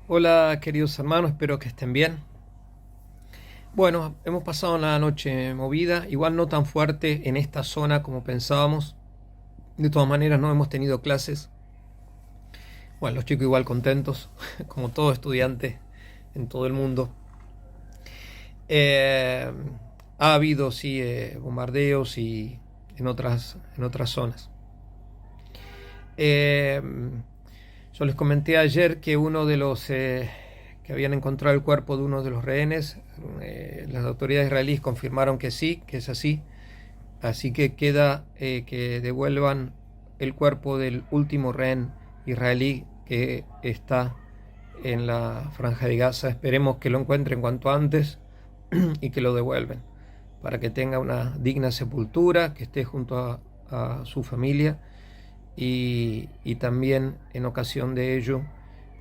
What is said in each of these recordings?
Hola queridos hermanos, espero que estén bien. Bueno, hemos pasado una noche movida, igual no tan fuerte en esta zona como pensábamos. De todas maneras no hemos tenido clases. Bueno, los chicos igual contentos, como todo estudiante en todo el mundo. Eh, ha habido, sí, bombardeos y en otras zonas. Eh, yo les comenté ayer que uno de los que habían encontrado el cuerpo de uno de los rehenes, las autoridades israelíes confirmaron que sí, que es así. Así que queda que devuelvan el cuerpo del último rehén israelí que está en la Franja de Gaza. Esperemos que lo encuentren cuanto antes y que lo devuelven para que tenga una digna sepultura, que esté junto a su familia y también en ocasión de ello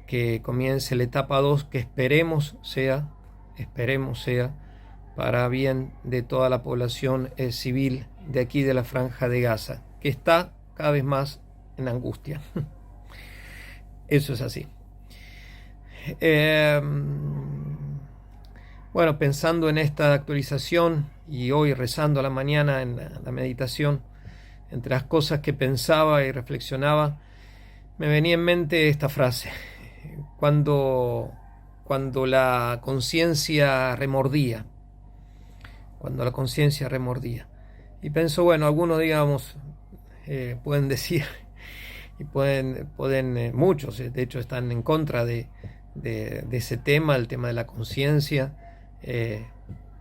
que comience la etapa 2 que esperemos sea para bien de toda la población civil de aquí de la Franja de Gaza, que está cada vez más en angustia. Eso es así. Eh, bueno, pensando en esta actualización y hoy rezando a la mañana en la meditación, entre las cosas que pensaba y reflexionaba, me venía en mente esta frase: cuando, cuando la conciencia remordía, cuando la conciencia remordía. Y pienso, bueno, algunos, digamos, pueden decir, y pueden muchos, de hecho, están en contra de ese tema, el tema de la conciencia,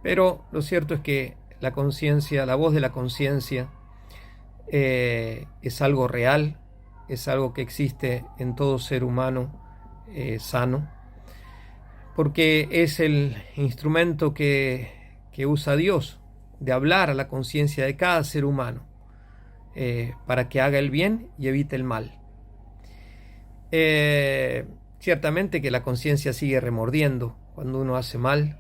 pero lo cierto es que la conciencia, la voz de la conciencia, es algo real, es algo que existe en todo ser humano sano, porque es el instrumento que usa Dios de hablar a la conciencia de cada ser humano para que haga el bien y evite el mal. Ciertamente que la conciencia sigue remordiendo cuando uno hace mal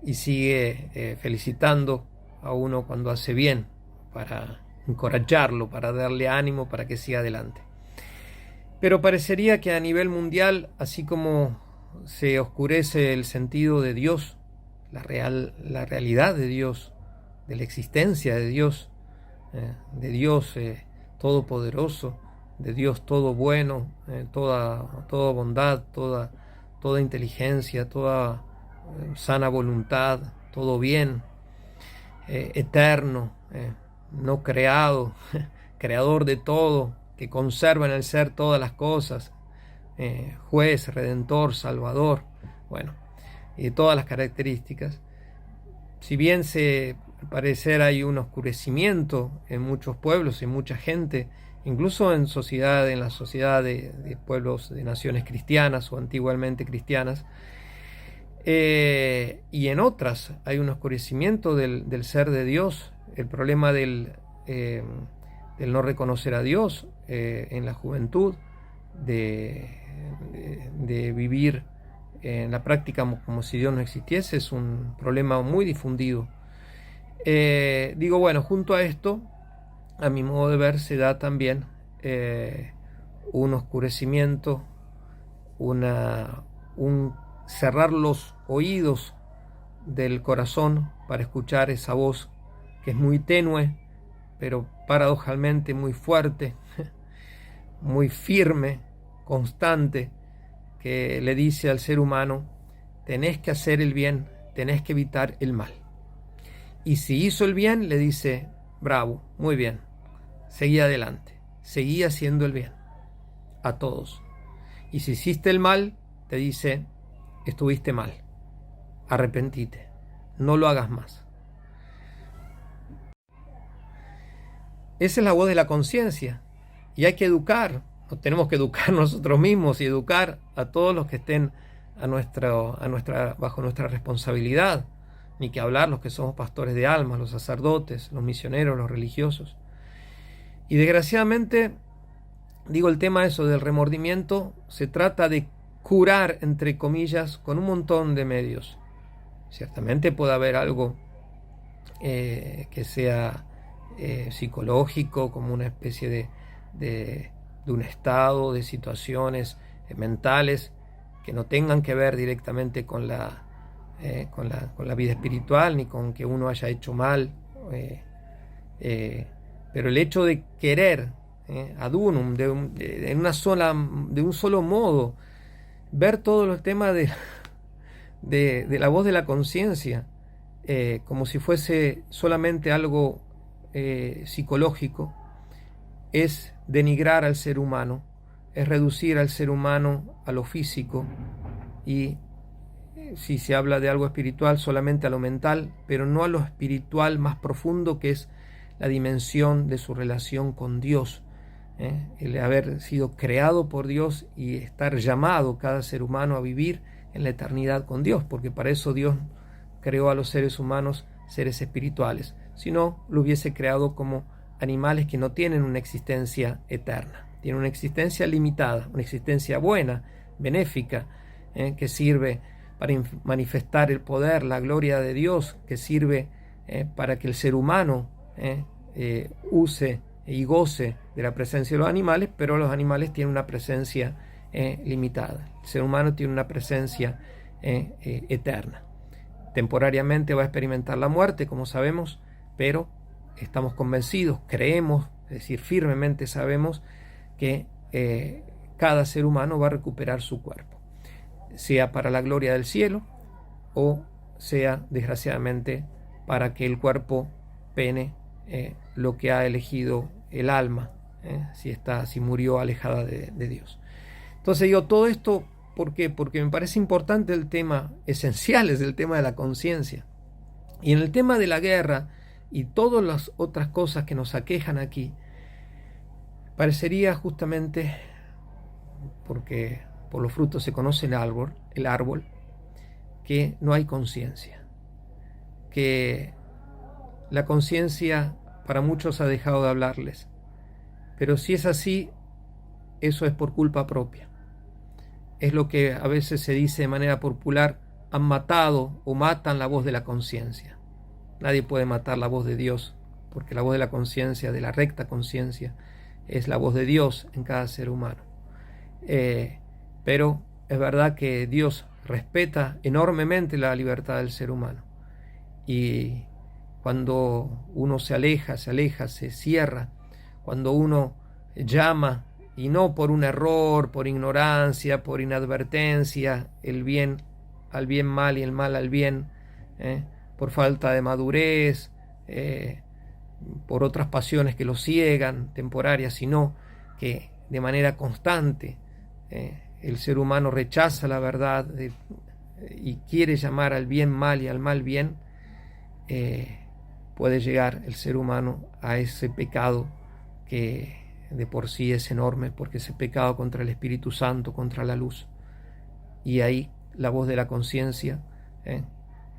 y sigue felicitando a uno cuando hace bien, para encorajarlo, para darle ánimo para que siga adelante. Pero parecería que a nivel mundial, así como se oscurece el sentido de Dios, la realidad de Dios, de la existencia de Dios todopoderoso, de Dios todo bueno, toda bondad, toda inteligencia, toda sana voluntad, todo bien, eterno, no creado, creador de todo, que conserva en el ser todas las cosas, juez, redentor, salvador, bueno, y todas las características. Si bien al parecer hay un oscurecimiento en muchos pueblos y mucha gente, incluso en la sociedad de pueblos de naciones cristianas o antiguamente cristianas, y en otras hay un oscurecimiento del ser de Dios, el problema del no reconocer a Dios en la juventud, de vivir en la práctica como si Dios no existiese, es un problema muy difundido. Digo, bueno, junto a esto, a mi modo de ver, se da también un oscurecimiento, un cerrar los oídos del corazón para escuchar esa voz que es muy tenue, pero paradojalmente muy fuerte, muy firme, constante, que le dice al ser humano: tenés que hacer el bien, tenés que evitar el mal. Y si hizo el bien, le dice: bravo, muy bien, seguí adelante, seguí haciendo el bien a todos. Y si hiciste el mal, te dice: estuviste mal, arrepentite, no lo hagas más. Esa es la voz de la conciencia y hay que educar, nos tenemos que educar nosotros mismos y educar a todos los que estén bajo nuestra responsabilidad, ni que hablar los que somos pastores de almas, los sacerdotes, los misioneros, los religiosos. Y desgraciadamente, digo, el tema eso del remordimiento se trata de curar, entre comillas, con un montón de medios. Ciertamente puede haber algo que sea psicológico, como una especie de un estado, de situaciones mentales que no tengan que ver directamente con la vida espiritual, ni con que uno haya hecho mal, pero el hecho de querer ad unum, de un solo modo, ver todos los temas de la voz de la conciencia, como si fuese solamente algo psicológico, es denigrar al ser humano, es reducir al ser humano a lo físico, y si se habla de algo espiritual, solamente a lo mental, pero no a lo espiritual más profundo, que es la dimensión de su relación con Dios, el haber sido creado por Dios y estar llamado cada ser humano a vivir en la eternidad con Dios, porque para eso Dios creó a los seres humanos seres espirituales, si no lo hubiese creado como animales que no tienen una existencia eterna, tienen una existencia limitada, una existencia buena, benéfica, que sirve para manifestar el poder, la gloria de Dios, que sirve para que el ser humano use y goce de la presencia de los animales, pero los animales tienen una presencia limitada. El ser humano tiene una presencia eterna. Temporariamente va a experimentar la muerte, como sabemos, pero estamos convencidos, creemos, es decir, firmemente sabemos que cada ser humano va a recuperar su cuerpo, sea para la gloria del cielo o sea, desgraciadamente, para que el cuerpo pene lo que ha elegido el alma, si murió alejada de Dios. Entonces digo todo esto, ¿por qué? Porque me parece importante el tema esencial, es el tema de la conciencia. Y en el tema de la guerra y todas las otras cosas que nos aquejan aquí, parecería justamente, porque por los frutos se conoce el árbol, que no hay conciencia, que la conciencia para muchos ha dejado de hablarles. Pero si es así, eso es por culpa propia. Es lo que a veces se dice de manera popular: han matado o matan la voz de la conciencia. Nadie puede matar la voz de Dios, porque la voz de la conciencia, de la recta conciencia, es la voz de Dios en cada ser humano. Pero es verdad que Dios respeta enormemente la libertad del ser humano. Y cuando uno se aleja, se cierra, cuando uno llama, y no por un error, por ignorancia, por inadvertencia, el bien al bien mal y el mal al bien, por falta de madurez, por otras pasiones que lo ciegan, temporarias, sino que de manera constante el ser humano rechaza la verdad y quiere llamar al bien mal y al mal bien, puede llegar el ser humano a ese pecado que de por sí es enorme, porque ese pecado contra el Espíritu Santo, contra la luz. Y ahí la voz de la conciencia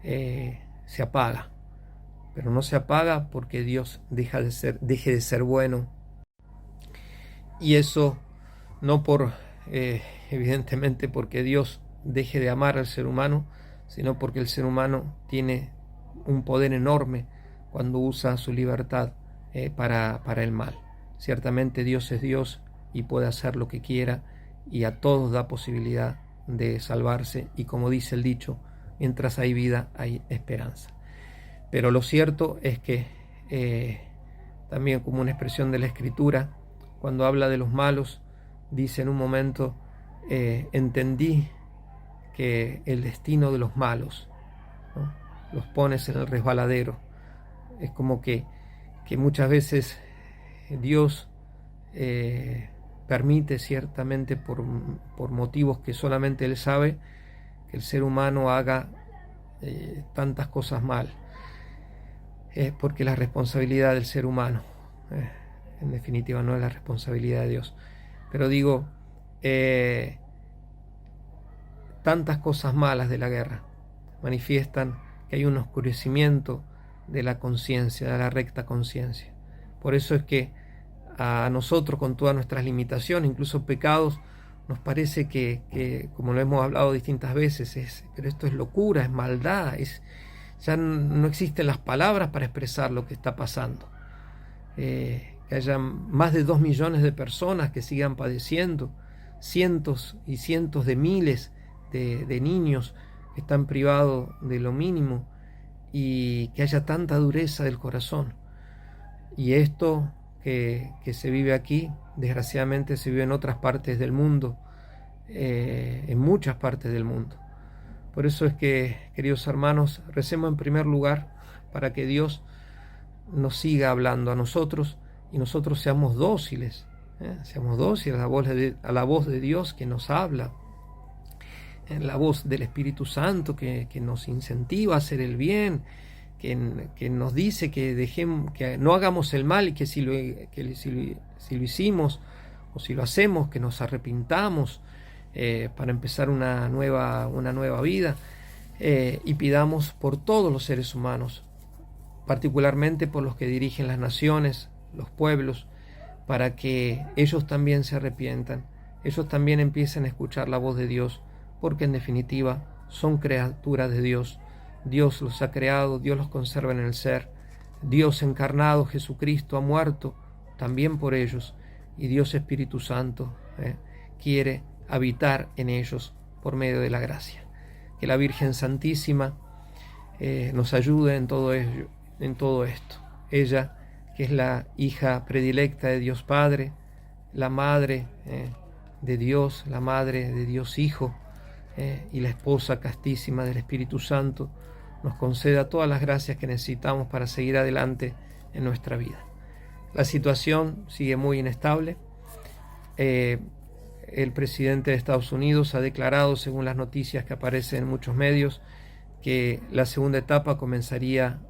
se apaga, pero no se apaga porque Dios deje de ser bueno, y eso no evidentemente porque Dios deje de amar al ser humano, sino porque el ser humano tiene un poder enorme cuando usa su libertad para el mal. Ciertamente Dios es Dios y puede hacer lo que quiera, y a todos da posibilidad de salvarse, y como dice el dicho, mientras hay vida hay esperanza. Pero lo cierto es que también, como una expresión de la Escritura, cuando habla de los malos, dice en un momento: entendí que el destino de los malos, ¿no?, los pones en el resbaladero. Es como que muchas veces Dios permite, ciertamente por motivos que solamente Él sabe, que el ser humano haga tantas cosas mal. Es porque la responsabilidad del ser humano, en definitiva no es la responsabilidad de Dios. Pero digo, tantas cosas malas de la guerra manifiestan que hay un oscurecimiento de la conciencia, de la recta conciencia. Por eso es que a nosotros, con todas nuestras limitaciones, incluso pecados, nos parece que como lo hemos hablado distintas veces, pero esto es locura, es maldad, ya no existen las palabras para expresar lo que está pasando. Que haya más de 2 millones de personas que sigan padeciendo, cientos y cientos de miles de niños que están privados de lo mínimo y que haya tanta dureza del corazón. Y esto que se vive aquí, desgraciadamente se vive en otras partes del mundo, en muchas partes del mundo. Por eso es que, queridos hermanos, recemos en primer lugar para que Dios nos siga hablando a nosotros y nosotros seamos dóciles, seamos dóciles a la voz de Dios que nos habla, la voz del Espíritu Santo que nos incentiva a hacer el bien, que nos dice que no hagamos el mal y que si lo hicimos o si lo hacemos, que nos arrepintamos para empezar una nueva vida, y pidamos por todos los seres humanos, particularmente por los que dirigen las naciones, los pueblos, para que ellos también se arrepientan, ellos también empiecen a escuchar la voz de Dios, porque en definitiva son criaturas de Dios. Dios los ha creado, Dios los conserva en el ser. Dios encarnado, Jesucristo, ha muerto también por ellos, y Dios Espíritu Santo quiere habitar en ellos por medio de la gracia. Que la Virgen Santísima nos ayude en todo esto. Ella, que es la hija predilecta de Dios Padre, la madre de Dios, la madre de Dios Hijo, y la esposa castísima del Espíritu Santo, nos conceda todas las gracias que necesitamos para seguir adelante en nuestra vida. La situación sigue muy inestable. El presidente de Estados Unidos ha declarado, según las noticias que aparecen en muchos medios, que la segunda etapa comenzaría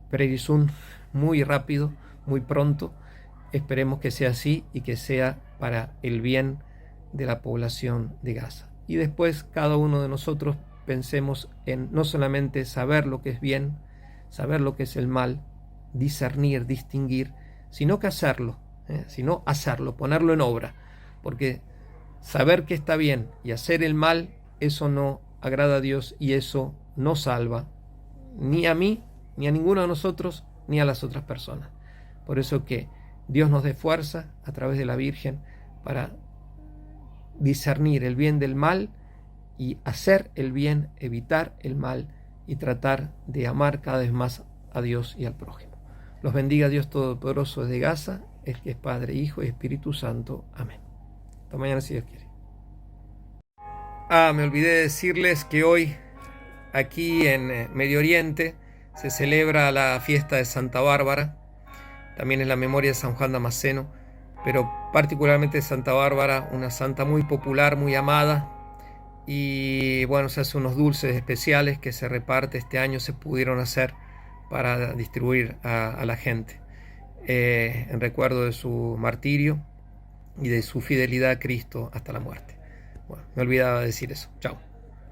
pretty soon, muy rápido, muy pronto. Esperemos que sea así y que sea para el bien de la población de Gaza. Y después cada uno de nosotros pensemos en no solamente saber lo que es bien, saber lo que es el mal, discernir, distinguir, sino que hacerlo, ponerlo en obra, porque saber que está bien y hacer el mal, eso no agrada a Dios y eso no salva ni a mí, ni a ninguno de nosotros, ni a las otras personas. Por eso que Dios nos dé fuerza a través de la Virgen para discernir el bien del mal y hacer el bien, evitar el mal y tratar de amar cada vez más a Dios y al prójimo. Los bendiga Dios Todopoderoso desde Gaza, el que es Padre, Hijo y Espíritu Santo. Amén. Hasta mañana si Dios quiere. Me olvidé de decirles que hoy aquí en Medio Oriente se celebra la fiesta de Santa Bárbara. También es la memoria de San Juan Damasceno, pero particularmente Santa Bárbara, una santa muy popular, muy amada. Y bueno, se hacen unos dulces especiales que se reparte este año, se pudieron hacer para distribuir a la gente, en recuerdo de su martirio y de su fidelidad a Cristo hasta la muerte. Bueno, me olvidaba decir eso. Chao.